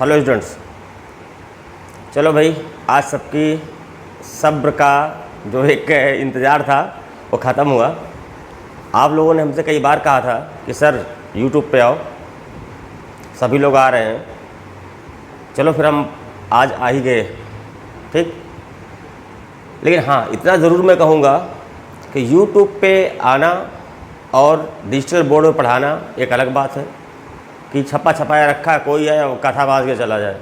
Hello students, चलो भाई आज सबकी सब्र का जो एक इंतज़ार था वो ख़त्म हुआ। आप लोगों ने हमसे कई बार कहा था कि सर यूट्यूब पे आओ, सभी लोग आ रहे हैं। चलो फिर हम आज आ ही गए, ठीक। लेकिन हाँ, इतना ज़रूर मैं कहूँगा कि यूट्यूब पे आना और डिजिटल बोर्ड में पढ़ाना एक अलग बात है कि छपा छपाया रखा कोई है और कथा बाज के चला जाए।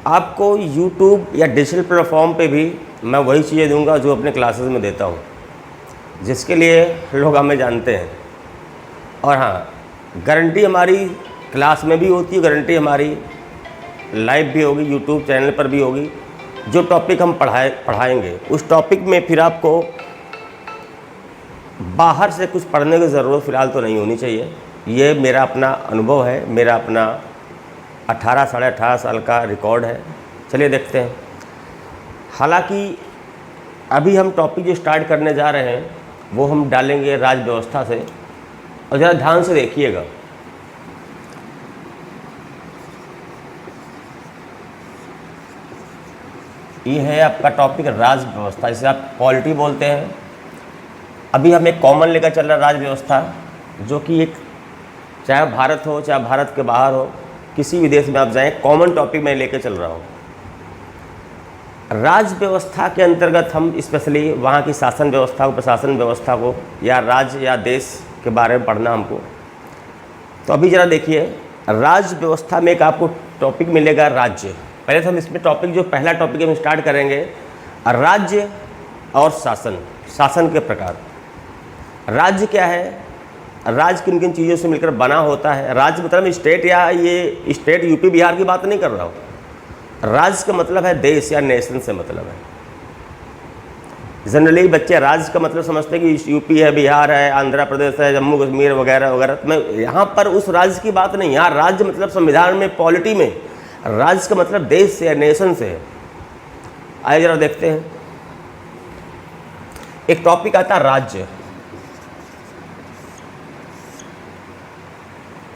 आपको यूट्यूब या डिजिटल प्लेटफॉर्म पे भी मैं वही चीज़ें दूंगा जो अपने क्लासेस में देता हूँ, जिसके लिए लोग हमें जानते हैं। और हाँ, गारंटी हमारी क्लास में भी होती है, गारंटी हमारी लाइव भी होगी, यूट्यूब चैनल पर भी होगी। जो टॉपिक हम पढ़ाएंगे उस टॉपिक में फिर आपको बाहर से कुछ पढ़ने की ज़रूरत फ़िलहाल तो नहीं होनी चाहिए। ये मेरा अपना अनुभव है, मेरा अपना 18 साढ़े 18 साल का रिकॉर्ड है। चलिए देखते हैं। हालांकि अभी हम टॉपिक जो स्टार्ट करने जा रहे हैं वो हम डालेंगे राज व्यवस्था से, और ज़रा ध्यान से देखिएगा। ये है आपका टॉपिक राज व्यवस्था, जिसे आप पॉलिटी बोलते हैं। अभी हम एक कॉमन लेकर चल रहा राज व्यवस्था, जो कि एक चाहे भारत हो चाहे भारत के बाहर हो, किसी भी देश में आप जाएं, कॉमन टॉपिक मैं लेके चल रहा हूँ। राज व्यवस्था के अंतर्गत हम स्पेशली वहाँ की शासन व्यवस्था को, प्रशासन व्यवस्था को, या राज्य या देश के बारे में पढ़ना हमको। तो अभी ज़रा देखिए, राज व्यवस्था में एक आपको टॉपिक मिलेगा राज्य। पहले तो हम इसमें टॉपिक जो पहला टॉपिक हम स्टार्ट करेंगे राज्य और शासन, शासन के प्रकार। राज्य क्या है, राज्य किन किन चीज़ों से मिलकर बना होता है। राज्य मतलब स्टेट, या ये स्टेट यूपी बिहार की बात नहीं कर रहा हूँ। राज्य का मतलब है देश या नेशन से मतलब है। जनरली बच्चे राज्य का मतलब समझते हैं कि यूपी है, बिहार है, आंध्र प्रदेश है, जम्मू कश्मीर वगैरह वगैरह। मैं यहाँ पर उस राज्य की बात नहीं, यहाँ राज्य मतलब संविधान में, पॉलिटी में राज्य का मतलब देश से या नेशन से है। आइए जरा देखते हैं। एक टॉपिक आता है राज्य।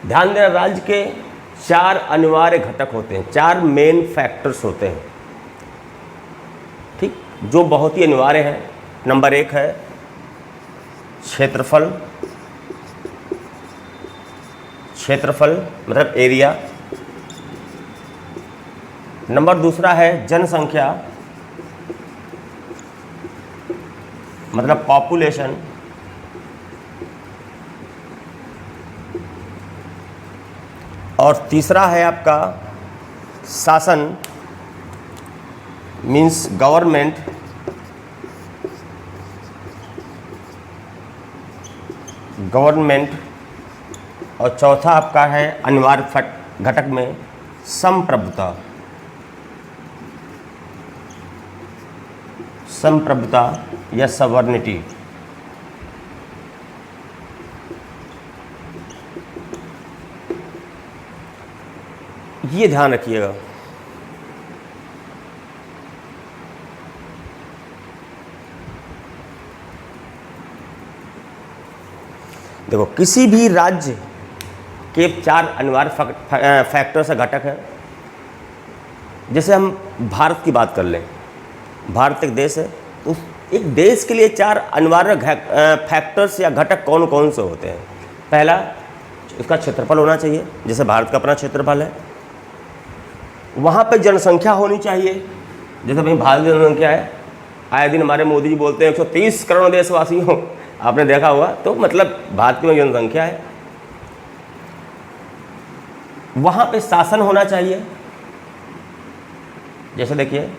ध्यान देना, राज्य के 4 अनिवार्य घटक होते हैं, 4 मेन फैक्टर्स होते हैं, ठीक, जो बहुत ही अनिवार्य हैं। नंबर 1 है क्षेत्रफल, क्षेत्रफल मतलब एरिया। नंबर 2 है जनसंख्या मतलब पॉपुलेशन। और 3 है आपका शासन मीन्स गवर्नमेंट। गवर्नमेंट। और 4 आपका है अनिवार्य घटक में संप्रभुता। संप्रभुता या सवर्निटी। ये ध्यान रखिएगा। देखो, किसी भी राज्य के 4 अनिवार्य फैक्टर से घटक है। जैसे हम भारत की बात कर लें, भारत एक देश है, तो एक देश के लिए 4 अनिवार्य फैक्टर्स या घटक कौन कौन से होते हैं। पहला, उसका क्षेत्रफल होना चाहिए, जैसे भारत का अपना क्षेत्रफल है। वहाँ पे जनसंख्या होनी चाहिए, जैसे भाई भारत की जनसंख्या है, आए दिन हमारे मोदी जी बोलते हैं 130 करोड़ देशवासी हो, आपने देखा होगा, तो मतलब भारत की जनसंख्या है। वहाँ पे शासन होना चाहिए, जैसे देखिए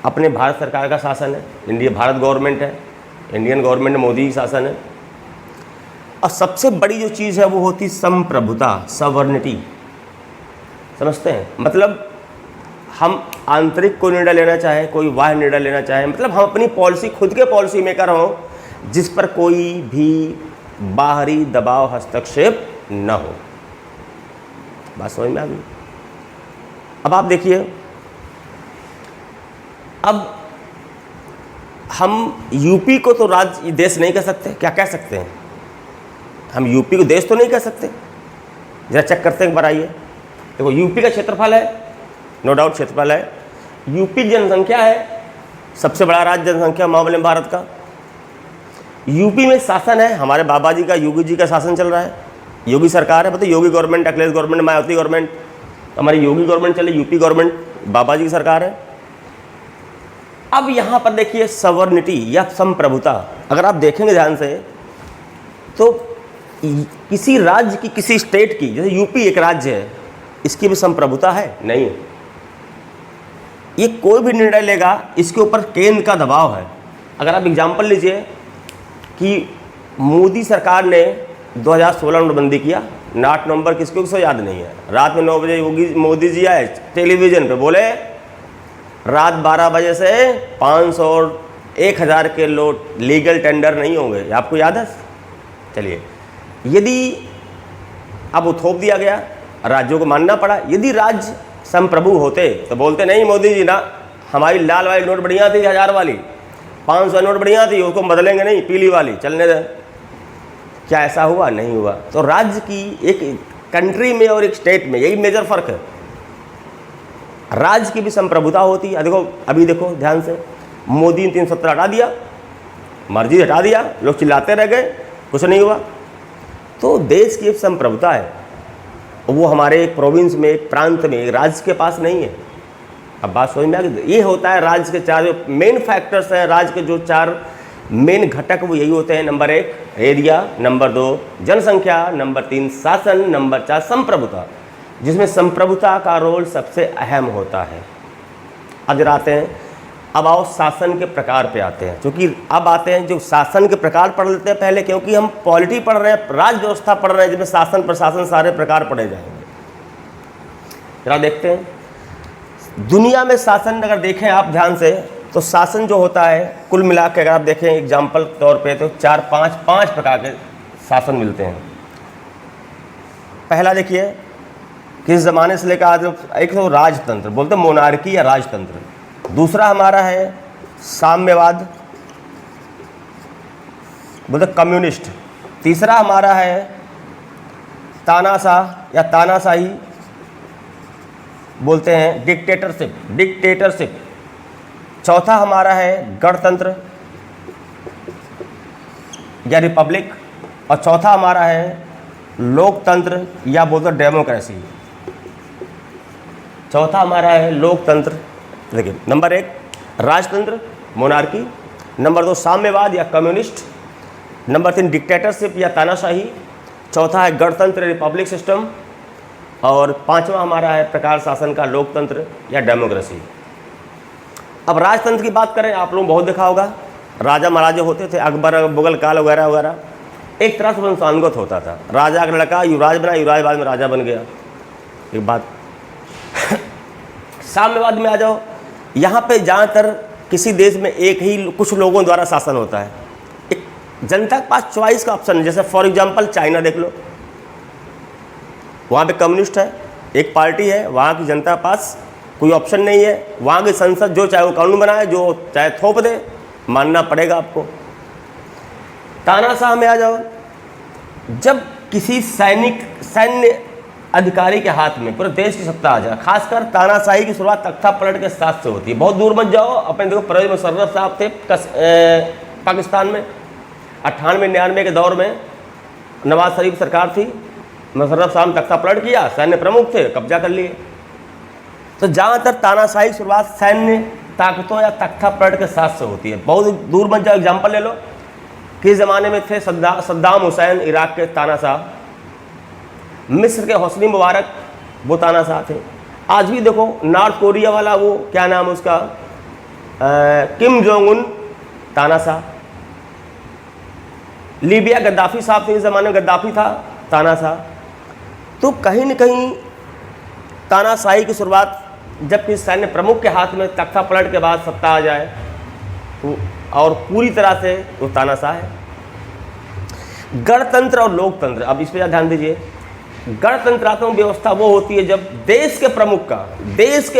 अपने भारत सरकार का शासन है, इंडिया भारत गवर्नमेंट है, इंडियन गवर्नमेंट मोदी शासन है। और सबसे बड़ी जो चीज़ है वो होती संप्रभुता, सवर्निटी। समझते हैं, मतलब हम आंतरिक कोई निर्णय लेना चाहे, कोई बाह्य निर्णय लेना चाहे, मतलब हम अपनी पॉलिसी खुद के पॉलिसी मेकर हों, जिस पर कोई भी बाहरी दबाव, हस्तक्षेप न हो। बात समझ में आ गई। अब आप देखिए, अब हम यूपी को तो राज्य देश नहीं कह सकते, क्या कह सकते हैं हम? यूपी को देश तो नहीं कह सकते, जरा चेक करते हैं एक बार, आइए। देखो यूपी का क्षेत्रफल है, नो डाउट क्षेत्रफल है। यूपी की जनसंख्या है, सबसे बड़ा राज्य जनसंख्या मामले में भारत का। यूपी में शासन है, हमारे बाबा जी का, योगी जी का शासन चल रहा है, योगी सरकार है। मतलब Yogi government, Akhilesh government, Mayawati government, हमारी योगी गवर्नमेंट चले, यूपी गवर्नमेंट बाबा जी की सरकार है। अब यहाँ पर देखिए सवर्निटी या संप्रभुता, अगर आप देखेंगे ध्यान से तो किसी राज्य की, किसी स्टेट की, जैसे यूपी एक राज्य है, इसकी भी संप्रभुता है? नहीं है। ये कोई भी निर्णय लेगा, इसके ऊपर केंद्र का दबाव है। अगर आप एग्जाम्पल लीजिए कि मोदी सरकार ने 2016 नोटबंदी किया, 8 नवंबर, किसको याद नहीं है। रात में 9 बजे मोदी जी आए टेलीविजन पे, बोले रात 12 बजे से 500 और 1000 के लोग लीगल टेंडर नहीं होंगे, आपको याद है? चलिए, यदि अब वो थोप दिया गया, राज्यों को मानना पड़ा। यदि राज्य संप्रभु होते तो बोलते नहीं मोदी जी ना, हमारी लाल वाली नोट बढ़िया थी, 1000 वाली, 500 नोट बढ़िया थी, उसको बदलेंगे नहीं, पीली वाली चलने दें। क्या ऐसा हुआ? नहीं हुआ। तो राज्य की, एक कंट्री में और एक स्टेट में यही मेजर फर्क है। राज्य की भी संप्रभुता होती है। देखो अभी देखो ध्यान से, मोदी ने 370 हटा दिया, मर्जी हटा दिया, लोग चिल्लाते रह गए, कुछ नहीं हुआ। तो देश की एक संप्रभुता है, वो हमारे एक प्रोविंस में, एक प्रांत में, एक राज्य के पास नहीं है। अब बात समझ में आ गई? ये होता है राज्य के 4 जो मेन फैक्टर्स हैं, राज्य के जो 4 मेन घटक वो यही होते हैं। नंबर 1 एरिया, नंबर 2 जनसंख्या, नंबर 3 शासन, नंबर 4 संप्रभुता, जिसमें संप्रभुता का रोल सबसे अहम होता है। अब जरा आते हैं, अब आओ शासन के प्रकार पे आते हैं, क्योंकि अब आते हैं जो शासन के प्रकार पढ़ लेते हैं पहले, क्योंकि हम पॉलिटी पढ़ रहे हैं, राज्य व्यवस्था पढ़ रहे हैं, जिसमें शासन प्रशासन सारे प्रकार पढ़े जाएंगे। जरा देखते हैं दुनिया में शासन, अगर देखें आप ध्यान से, तो शासन जो होता है कुल मिला के अगर आप देखें एग्जाम्पल तौर पे, तो 4-5 प्रकार के शासन मिलते हैं। पहला देखिए, किस ज़माने से लेकर आज, एक तो राजतंत्र बोलते हैं, मोनार्की या राजतंत्र। दूसरा हमारा है साम्यवाद, बोलते कम्युनिस्ट। तीसरा हमारा है तानाशाह या तानाशाही, बोलते हैं डिक्टेटरशिप। चौथा हमारा है गणतंत्र या रिपब्लिक, और चौथा हमारा है लोकतंत्र या बोलते डेमोक्रेसी। चौथा हमारा है लोकतंत्र। देखिए, नंबर 1 राजतंत्र मोनार्की, नंबर 2 साम्यवाद या कम्युनिस्ट, नंबर 3 डिक्टेटरशिप या तानाशाही, चौथा है गणतंत्र रिपब्लिक सिस्टम, और पांचवा हमारा है प्रकार शासन का लोकतंत्र या डेमोक्रेसी। अब राजतंत्र की बात करें, आप लोगों को बहुत देखा होगा, राजा महाराजा होते थे, अकबर, मुगल काल वगैरह वगैरह, एक तरह से वंशानुगत होता था। राजा का लड़का युवराज बना, युवराज बाद में राजा बन गया। एक बात साम्यवाद में आ जाओ, यहाँ पे ज़्यादातर किसी देश में एक ही कुछ लोगों द्वारा शासन होता है, एक जनता के पास चॉइस का ऑप्शन है। जैसे फॉर एग्जांपल चाइना देख लो, वहाँ पे कम्युनिस्ट है, एक पार्टी है, वहाँ की जनता के पास कोई ऑप्शन नहीं है। वहाँ की संसद जो चाहे वो कानून बनाए, जो चाहे थोप दे, मानना पड़ेगा आपको। तानाशाह में आ जाओ, जब किसी सैन्य अधिकारी के हाथ में पूरे देश की सत्ता आ जाए, खासकर तानाशाही की शुरुआत तख्ता पलट के साथ से होती है। बहुत दूर मत जाओ, अपने देखो परवेज मुशर्रफ साहब थे पाकिस्तान में, 98-99 के दौर में नवाज शरीफ सरकार थी, मुशर्रफ साहब ने तख्ता पलट किया, सैन्य प्रमुख थे, कब्जा कर लिए। तो ज़्यादातर तानाशाही की शुरुआत सैन्य ताकतों या तख्ता पलट के साथ से होती है। बहुत दूर मत जाओ, एग्जाम्पल ले लो, किस ज़माने में थे सद्दाम हुसैन इराक के तानाशाह, मिस्र के होस्नी मुबारक वो तानाशाह थे। आज भी देखो नॉर्थ कोरिया वाला, वो क्या नाम उसका, किम जोंग उन, तानाशाह। लीबिया गद्दाफी साहब थे, इस ज़माने में गद्दाफी था, तानाशाह। तो कहीं न कहीं तानाशाही की शुरुआत जब किसी सैन्य प्रमुख के हाथ में तख्ता पलट के बाद सत्ता आ जाए तो, और पूरी तरह से वो तानाशाह है। गणतंत्र और लोकतंत्र, अब इस पर ध्यान दीजिए। गणतंत्रात्मक व्यवस्था वो होती है जब देश के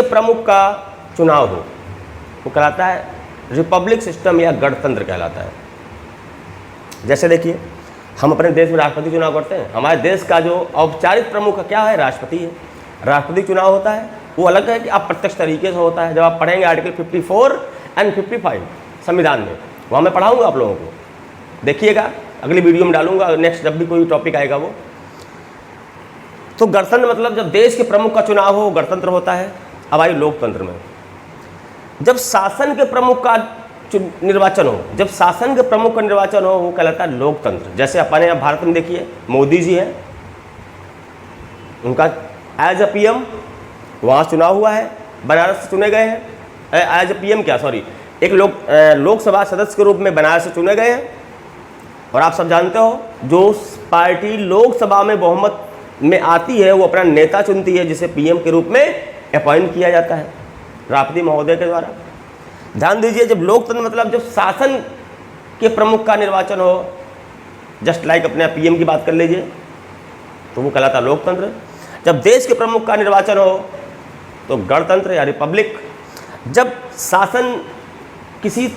प्रमुख का चुनाव हो, वो कहलाता है रिपब्लिक सिस्टम या गणतंत्र कहलाता है। जैसे देखिए, हम अपने देश में राष्ट्रपति चुनाव करते हैं। हमारे देश का जो औपचारिक प्रमुख क्या है, राष्ट्रपति है। राष्ट्रपति चुनाव होता है वो अलग है कि आप प्रत्यक्ष तरीके से होता है। जब आप पढ़ेंगे आर्टिकल 54 एंड 55 संविधान में, वहाँ मैं पढ़ाऊँगा आप लोगों को, देखिएगा, अगली वीडियो में डालूंगा, नेक्स्ट जब भी कोई टॉपिक आएगा वो। तो गणतंत्र मतलब जब देश के प्रमुख का चुनाव हो गणतंत्र होता है। अब आइए लोकतंत्र में, जब शासन के प्रमुख का निर्वाचन हो, जब शासन के प्रमुख का निर्वाचन हो वो कहलाता है लोकतंत्र। जैसे अपने यहाँ भारत में देखिए मोदी जी हैं, उनका एज अ पीएम वहाँ चुनाव हुआ है, बनारस से चुने गए हैं, एज अ पीएम क्या सॉरी एक लोकसभा सदस्य के रूप में बनारस से चुने गए हैं। और आप सब जानते हो जो पार्टी लोकसभा में बहुमत में आती है वो अपना नेता चुनती है, जिसे पीएम के रूप में अपॉइंट किया जाता है राष्ट्रपति महोदय के द्वारा। ध्यान दीजिए, जब लोकतंत्र मतलब जब शासन के प्रमुख का निर्वाचन हो, जस्ट लाइक अपने पीएम की बात कर लीजिए, तो वो कहलाता लोकतंत्र। जब देश के प्रमुख का निर्वाचन हो तो गणतंत्र या रिपब्लिक। जब शासन किसी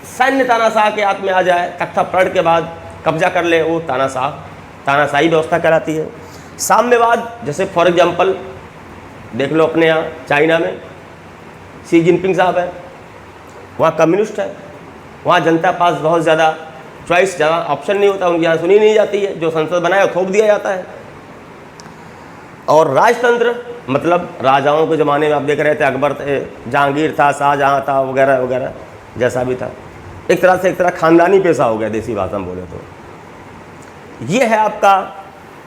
सैन्य तानाशाह के हाथ में आ जाए, तख्ता पलट के बाद कब्जा कर ले, वो तानाशाही व्यवस्था कहलाती है। साम्यवाद, जैसे फॉर एग्जांपल देख लो अपने यहाँ चाइना में शी जिनपिंग साहब है, वहाँ कम्युनिस्ट है, वहाँ जनता पास बहुत ज़्यादा चॉइस, ज़्यादा ऑप्शन नहीं होता, उनकी यहाँ सुनी नहीं जाती है, जो संसद बनाया थोप दिया जाता है। और राजतंत्र मतलब राजाओं के ज़माने में आप देख रहे थे, अकबर थे, जहांगीर था, शाहजहाँ था, वगैरह वगैरह, जैसा भी था, एक तरह खानदानी पेशा हो गया देसी भाषा में बोले तो। ये है आपका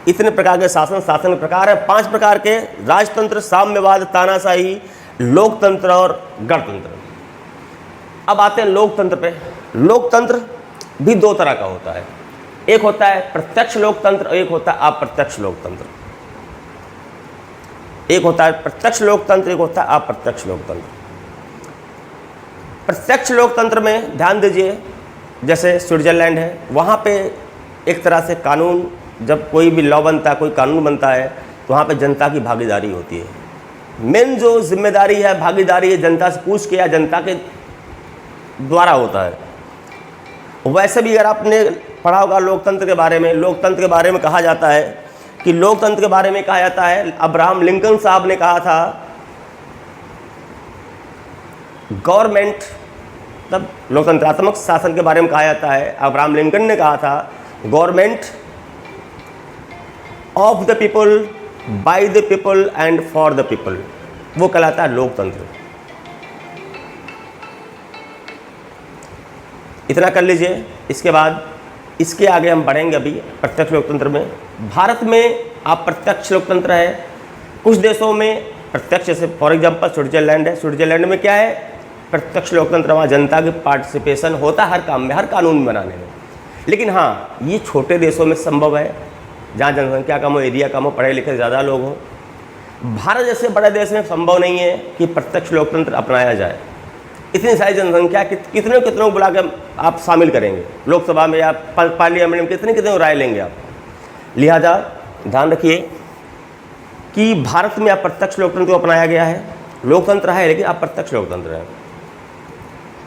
इतने प्रकार के शासन के प्रकार है, 5 प्रकार के, राजतंत्र, साम्यवाद, तानाशाही, लोकतंत्र और गणतंत्र। अब आते हैं लोकतंत्र पे। लोकतंत्र भी 2 तरह का होता है, एक होता है प्रत्यक्ष लोकतंत्र और एक होता है अप्रत्यक्ष लोकतंत्र। एक होता है प्रत्यक्ष लोकतंत्र, एक होता है अप्रत्यक्ष लोकतंत्र। प्रत्यक्ष लोकतंत्र में ध्यान दीजिए, जैसे स्विट्जरलैंड है, वहाँ पे एक तरह से कानून, जब कोई भी लॉ बनता है, कोई कानून बनता है, तो वहाँ पे जनता की भागीदारी होती है। मेन जो जिम्मेदारी है, भागीदारी है, जनता से पूछ के या जनता के द्वारा होता है। वैसे भी अगर आपने पढ़ा होगा लोकतंत्र के बारे में, लोकतंत्र के बारे में कहा जाता है कि लोकतंत्र के बारे में कहा जाता है, अब्राहम लिंकन साहब ने कहा था, गवर्नमेंट तब लोकतंत्रात्मक शासन के बारे में कहा जाता है, अब्राहम लिंकन ने कहा था, government of the people, by the people and for the people, वो कहलाता है लोकतंत्र। इतना कर लीजिए। इसके बाद इसके आगे हम बढ़ेंगे अभी प्रत्यक्ष लोकतंत्र में। भारत में आप प्रत्यक्ष लोकतंत्र है, कुछ देशों में प्रत्यक्ष, जैसे फॉर एग्जांपल स्विट्जरलैंड है। स्विट्जरलैंड में क्या है, प्रत्यक्ष लोकतंत्र, वहाँ जनता की पार्टिसिपेशन होता है हर काम में, हर कानून बनाने में। लेकिन हाँ, ये छोटे देशों में संभव है, जहाँ जनसंख्या कम हो, एरिया कम हो, पढ़े लिखे ज़्यादा लोग हों। भारत जैसे बड़े देश में संभव नहीं है कि प्रत्यक्ष लोकतंत्र अपनाया जाए। इतनी सारी जनसंख्या कितने को बुला के आप शामिल करेंगे लोकसभा में या पार्लियामेंट में, कितने राय लेंगे आप। लिहाजा ध्यान रखिए कि भारत में अप्रत्यक्ष लोकतंत्र को अपनाया गया है। लोकतंत्र है लेकिन अप्रत्यक्ष लोकतंत्र है।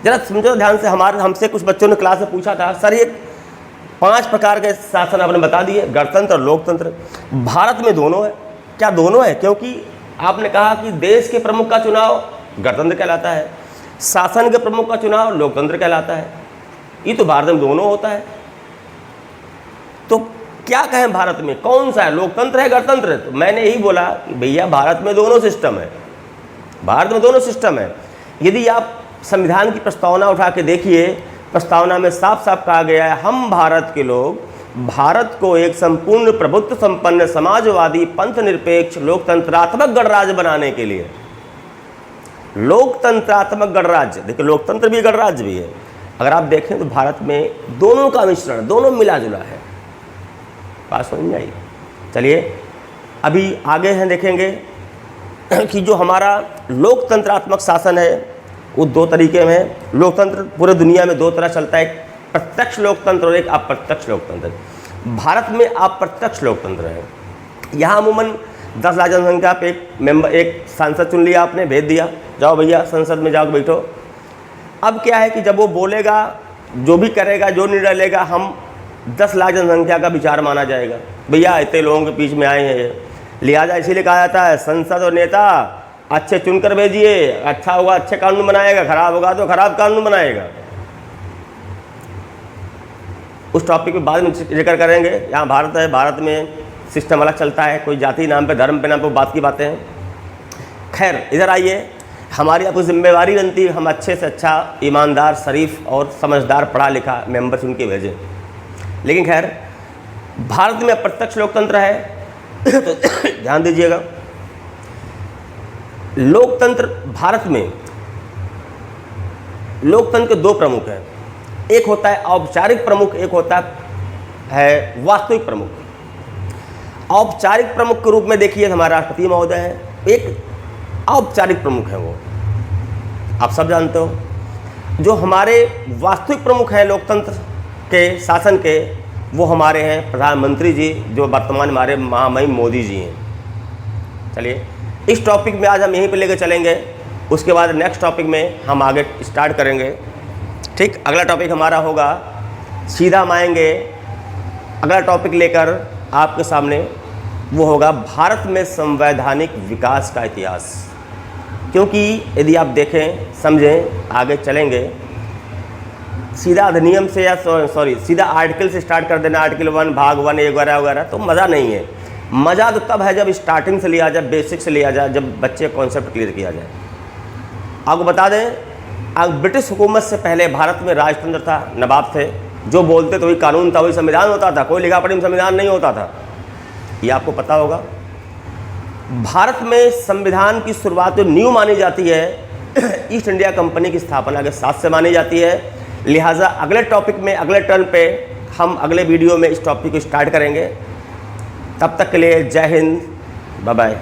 जरा समझो ध्यान से, हमसे कुछ बच्चों ने क्लास में पूछा था, सर ये 5 प्रकार के शासन आपने बता दिए, गणतंत्र और लोकतंत्र, भारत में दोनों है क्या? दोनों है, क्योंकि आपने कहा कि देश के प्रमुख का चुनाव गणतंत्र कहलाता है, शासन के प्रमुख का चुनाव लोकतंत्र कहलाता है। ये तो भारत में दोनों होता है। तो क्या कहें भारत में कौन सा है, लोकतंत्र है गणतंत्र है? तो मैंने यही बोला कि भैया भारत में दोनों सिस्टम है, भारत में दोनों सिस्टम है। यदि आप संविधान की प्रस्तावना उठा के देखिए, प्रस्तावना में साफ साफ कहा गया है, हम भारत के लोग भारत को एक संपूर्ण प्रभुत्व संपन्न समाजवादी पंथ निरपेक्ष लोकतंत्रात्मक गणराज्य बनाने के लिए, लोकतंत्रात्मक गणराज्य, देखिए लोकतंत्र भी गणराज्य भी है। अगर आप देखें तो भारत में दोनों का मिश्रण, दोनों मिला जुला है। बात समझ में आई? चलिए अभी आगे हैं, देखेंगे कि जो हमारा लोकतंत्रात्मक शासन है वो 2 तरीके में है। लोकतंत्र पूरे दुनिया में 2 तरह चलता है, एक प्रत्यक्ष लोकतंत्र और एक अप्रत्यक्ष लोकतंत्र। भारत में अप्रत्यक्ष लोकतंत्र है। यहाँ अमूमन 10 लाख जनसंख्या पे एक सांसद चुन लिया आपने, भेज दिया, जाओ भैया संसद में जाओ बैठो। अब क्या है कि जब वो बोलेगा, जो भी करेगा, जो निर्णय लेगा, हम 10 लाख जनसंख्या का विचार माना जाएगा। भैया इतने लोगों के बीच में आए हैं ये, लिहाजा इसीलिए कहा जाता है संसद और नेता अच्छे चुनकर भेजिए, अच्छा होगा अच्छे कानून बनाएगा, खराब होगा तो खराब कानून बनाएगा। उस टॉपिक पे बाद में जिक्र करेंगे। यहाँ भारत है, भारत में सिस्टम अलग चलता है, कोई जाति नाम पे धर्म पे नाम पे बात की बातें हैं। खैर इधर आइए, हमारी आपको जिम्मेवारी बनती है हम अच्छे से अच्छा ईमानदार शरीफ और समझदार पढ़ा लिखा मेंबर चुन के भेजें। लेकिन खैर भारत में अप्रत्यक्ष लोकतंत्र है तो ध्यान दीजिएगा, लोकतंत्र भारत में लोकतंत्र के 2 प्रमुख हैं, एक होता है औपचारिक प्रमुख, एक होता है वास्तविक प्रमुख। औपचारिक प्रमुख के रूप में देखिए हमारे राष्ट्रपति महोदय हैं, एक औपचारिक प्रमुख है वो आप सब जानते हो। जो हमारे वास्तविक प्रमुख हैं लोकतंत्र के शासन के, वो हमारे हैं प्रधानमंत्री जी, जो वर्तमान हमारे महामहिम मोदी जी हैं। चलिए इस टॉपिक में आज हम यहीं पे लेकर चलेंगे, उसके बाद नेक्स्ट टॉपिक में हम आगे स्टार्ट करेंगे। ठीक, अगला टॉपिक हमारा होगा, सीधा हम आएंगे अगला टॉपिक लेकर आपके सामने, वो होगा भारत में संवैधानिक विकास का इतिहास। क्योंकि यदि आप देखें समझें आगे चलेंगे, सीधा अधिनियम से या सीधा आर्टिकल से स्टार्ट कर देना, आर्टिकल 1 भाग 1 वगैरह वगैरह, तो मज़ा नहीं है। मज़ा तो तब है जब स्टार्टिंग से लिया जाए, बेसिक से लिया जाए, जब बच्चे कॉन्सेप्ट क्लियर किया जाए। आपको बता दें, अब ब्रिटिश हुकूमत से पहले भारत में राजतंत्र था, नवाब थे, जो बोलते तो वही कानून था, वही संविधान होता था, कोई लिखा पढ़ी संविधान नहीं होता था, ये आपको पता होगा। भारत में संविधान की शुरुआत जो न्यू मानी जाती है ईस्ट इंडिया कंपनी की स्थापना के साथ से मानी जाती है। लिहाजा अगले टॉपिक में, अगले टर्न पे हम अगले वीडियो में इस टॉपिक को स्टार्ट करेंगे। तब तक के लिए जय हिंद, बाय बाय।